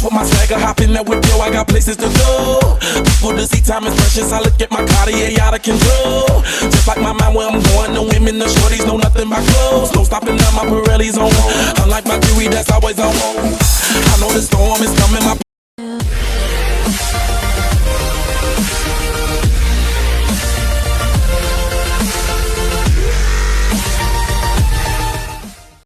put my swagger, hop in that whip, yo, I got places to go. People to see, time is precious, I look at my Cartier out of control. Just like my mind where I'm going, the women, the shorties know nothing but clothes. No stopping now, my Pirelli's on. Unlike my theory, that's always on. I know the storm is coming, my